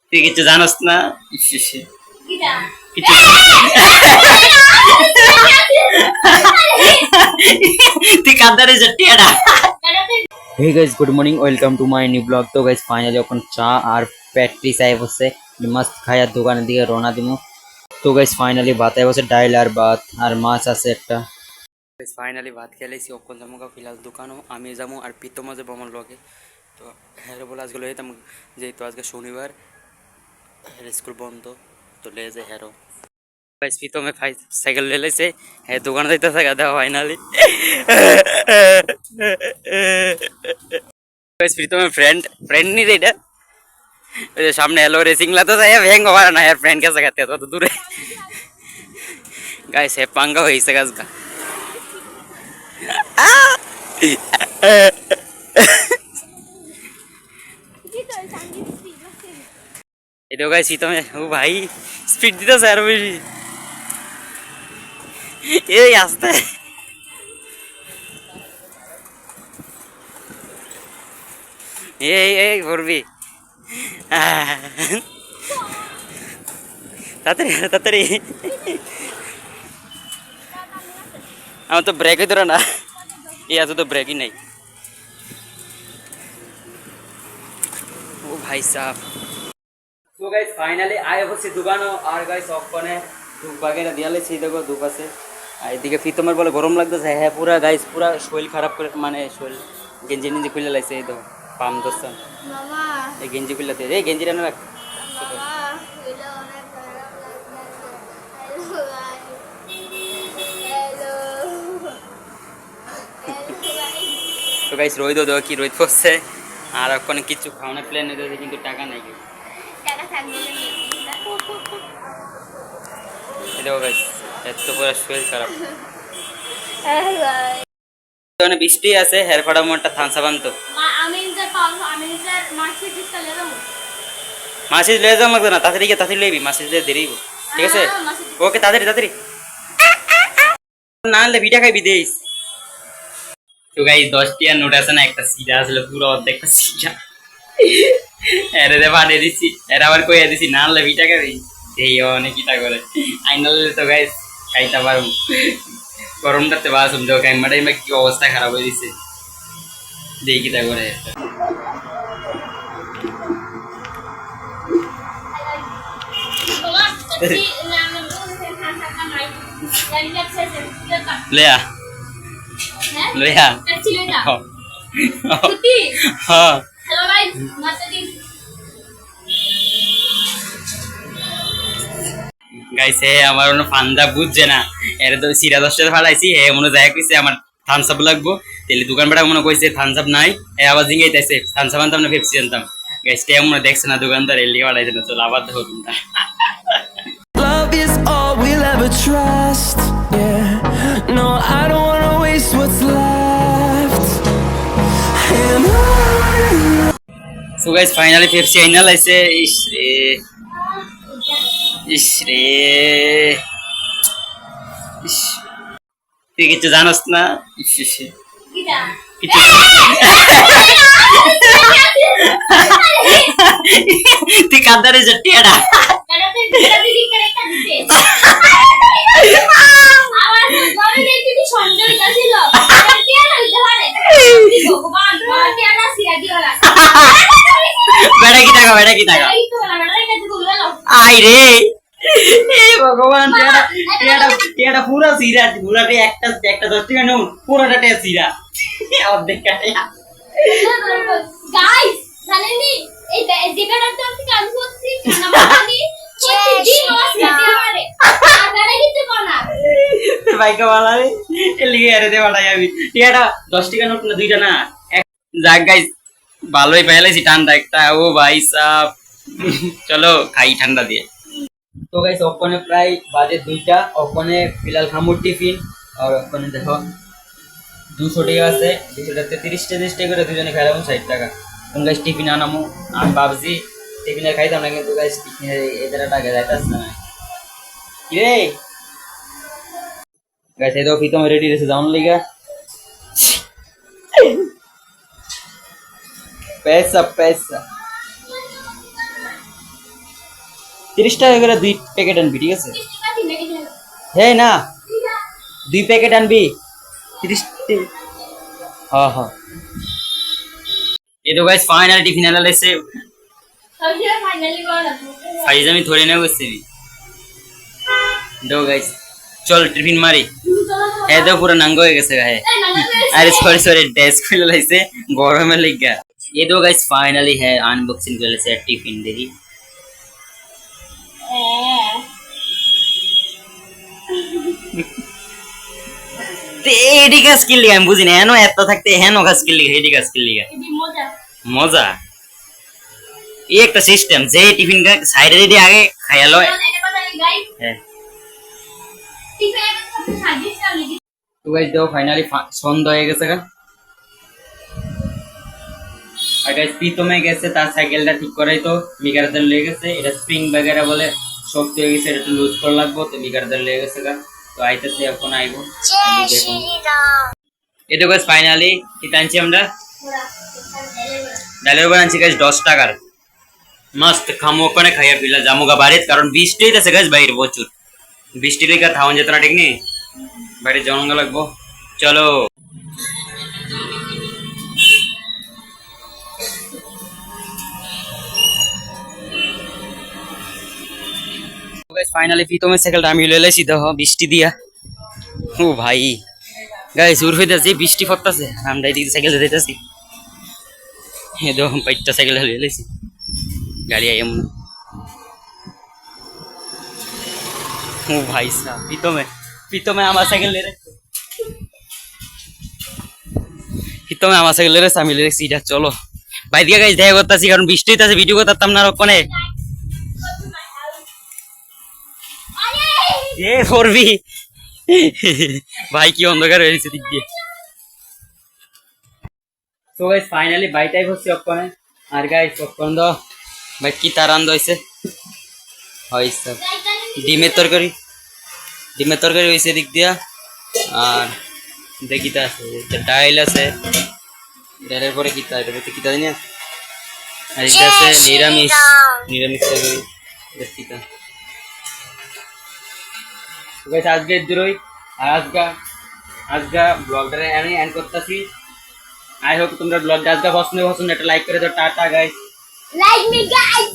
তুই কিছু জানোস না? ইস, ইস, ইস। কিছু তুই কাঁদারে জটিয়াটা। Hey guys, good morning, welcome to my new blog. তো গাইস ফাইনালি এখন চা আর প্যাট্রি চাই বসে মাস্ত খাইয়া দোকানের দিকে রওনা দিমু। তো গাইস ফাইনালি ভাত আই বসে, ডাইল আর ভাত আর মাছ আছে একটা। গাইস ফাইনালি ভাত খেলেছি, অক্ষণ জামুকা ফিলহাল দোকানও আমি যাবো আর প্রীতম যাবো আমার লগে। তো হ্যাঁ বলে আজকে যেতাম, যেহেতু আজকে শনিবার স্কুল বন্ধ, তো লে যে হ্যারো গাইস প্রীতমে সাইকেল লে লাইছে, হ্যাঁ দোকানে যাইতেছে গাদা ফাইনালি। গাইস প্রীতমের ফ্রেন্ড ফ্রেন্ড নি রে এটা, ওই যে সামনে এলো রেসিং লাতো যায় ভেঙ্গো পারে না यार, फ्रेंड कैसे कहते हैं तो दूर है। गाइस है पंगा हो इसका का। ये देखो गाइस तो मैं ओ भाई स्पीड दी तो सर मेरी ये आस्ते ये भरबी তাড়াতাড়ি তাড়াতাড়ি, আমার তো ব্রেকই ধরে না, এই এত তো ব্রেকই নাই। ও ভাই সাহেব, তো গাইস ফাইনালি আয় হচ্ছে দোকানও আর গাইস অকনে ধূপ বাগেরা দিয়ালে সেই দেখো ধূপ আছে। আর এদিকে প্রীতমের বলে গরম লাগতেছে, হ্যাঁ পুরা গাইস পুরা শরীর খারাপ করে, মানে শরীর গেঞ্জি টেঞ্জি খুলে লাগছে। এই দেখো পাম দোস্তান এই গেঞ্জি খুলে এই গেঞ্জিটা না রাখ। তো গাইস রোদ দেখো কি রোদ পড়ছে, আর ওখানে কিছু খাওয়ানোর প্ল্যান হইতেছে কিন্তু টাকা নাই। দেখো গাইস এত পুরো শরীর খারাপ, মানে বৃষ্টি আছে হের ফাড়া মোটা থানসা বানতো মাসিজ লয়ে যাওয়া লাগতো না, তাড়াতাড়ি গিয়ে তাড়াতাড়ি লইবি, মাসিজ দেরি হইব, ঠিক আছে? ওকে তাড়াতাড়ি তাড়াতাড়ি না আনলে ভিটা খাইবি দেইস। তো গাইস 10 টিয়ার নোট আছে না, একটা সিরা আসলে পুরো অর্ধেকটা সিরা এরে দে বানিয়ে দিছি, এরা আবার কইয়া দিছি না আনলে ভিটা খাবি, এই অনেক কিটা করে আইনালে। তো গাইস খাইতে পারুম, গরমটাতে বাসুম দেখো ক্যামেরাটাই কি অবস্থা খারাপ হয়ে দিছে, দেখি কিটা করে। लेया लेया हाँ গাইস হে আমার কোনো ফান্দা বুঝছে না, এর তো সিরা 10 টাকা ফালাইছি, হে মনে যায় কইছে আমার থামস আপ লাগবো, তাহলে দোকান বেটা মনে কইছে থামস আপ নাই, হে আবার জিঙ্গাইতেছে থামস আপ আনতাম না পেপসি আনতাম। গাইস তে মনে দেখছ না দোকানদার এলি ফালাইছে না, চল আবার দেখো তোমরা। Love is all we'll ever trust. Yeah, no, I don't wanna waste what's left. And so guys finally Pepsi আইনা লাইছে। ইস রে ইস রে ইস, তুই কিছু জানোস না? ইস ইস কিছু তুই কাঁদারে জটিয়াটা। বেড়া কি টাকা বেড়া কি টাকা আই রে ভগবান, টেয়াটা পুরা সিরা, পুরাটে একটা একটা 10 টাকা নোট পুরাটা টেয়া সিরা অর্ধেক কাটে। গাইস জানেন নি এই যেটা তো আমি কাজ করছি খানা বানানি প্রতিদিন ওয়াশ করতে পারে আগারে কিছু বানা বাইকা বানালে এলিগে আরে দে বানাই আমি টেয়াটা 10 টাকা নোট না দুইটা না যাক গাইস ভালোই পাইলাইছি ঠান্ডা একটা। ও ভাই সাহেব চলো খাই ঠান্ডা দিয়ে। তো গাইস ওখানে প্রায় বাজে 2টা, ওখানে ফিলহাল খামুর টিফিন, আর ওখানে দেখো 200 টাকা আছে, 200 টাকাতে 30 টাকা করে দুজনে খাইলাম 60 টাকা। কোন গাইস টিফিন আনামু আমি ভাবছি টিফিনে খাইতাম না, কিন্তু গাইস টিফিনে এদের টাকা যাইতাছে না কি রে। গাইস এই তো ফিতম রেডি রেছে যাওন লাগা, पैसा पैसा 30 টাকা করে 2 প্যাকেট আনবি, ঠিক আছে? 30 টাকা দিন নাকি দিন হে না, 2 প্যাকেট আনবি 30 হ্যাঁ হ্যাঁ। এই তো গাইস ফাইনাল টিফিন আলা লেছে তাহলে ফাইনালি বড় ফাইজ আমি ধরে নেব গেছি দো গাইস চল টিফিন মারি এ তো পুরো নাঙ্গ হয়ে গেছে গায়ে আরে সরি সরি ড্রেস খুলে লাইছে গরমে লাগা ये दो गाइस फाइनली है अनबॉक्सिंग कर लेते हैं टिफिन देखी एडी का स्किल लिया हम बुझी नहीं है नो एत থাকতে হেনো का स्किल लिया एडी का स्किल लिया মজা मजा ये एक सिस्टम जे टिफिन का साइड रे आगे खाया लो এটা কথা গাইস है টিফিন একটা সাজিয়ে চালি तो गाइस दो फाइनली সন্ধ্যা হয়ে গেছে গা আর গাইস প্রীতমে গেছে তার সাইকেলটা ঠিক করাই তো মিগারদার লেগে গেছে এটা স্প্রিং वगैरह বলে শক্ত হয়ে গেছে এটা লুজ করা লাগবে তো মিগারদার লেগে গেছে গা তো আইতেছে এখন আইবো এই তো গাইস ফাইনালি কি টানছি আমরা ডালের বড়া আনছি গাইস 10 টাকার মস্ত খামো ওখানে খাইয়া পিলা জামুগা বাড়িত কারণ বৃষ্টি হইতেছে গাইস বাইরে প্রচুর বৃষ্টি লেগে থাউন যেত না ঠিক নেই বাইরে জঙ্গল লাগবো চলো गाइस फाइनली প্রীতমের সাইকেলটা আমি লইলে সিধা হ বৃষ্টি দিয়া ও ভাই গাইস উর হইতাছে বৃষ্টি পড়তাছে আমরা এই সাইকেল যাইতাছি এ দো বাইকটা সাইকেল লইলেছি গাড়ি আইম ও ভাই সাহেব প্রীতমে আমার সাইকেল লে রাখো প্রীতমে আমার সাইকেল লে রাখছি আমি লে রাখছি এটা চলো ভাই দিয়া গাইস দেখা করতাছি কারণ বৃষ্টি হইতাছে ভিডিও করতাম না ওখানে ये फोर भी भाई की अंधकार হয়ে গেছে দিক দিয়ে তো গাইস ফাইনালি বাইটাই হচ্ছে ওখানে আর গাইস ওখান দো ভাই কি তারান দইছে হইছে ডিমের তরকারি হইছে দিক দিয়া আর দেখিতা আছে ডাইল আছে ডাইলের পরে কিতা এটা কি তা জানি আর এটা আছে নিরামিষ তরকারি দেখিতা गाइस आज के दूर आज का ब्लॉग एंड करताছি आई होप তোমরা ব্লগটা আজকে পছন্দ একটা লাইক করে দাও tata guys like me guys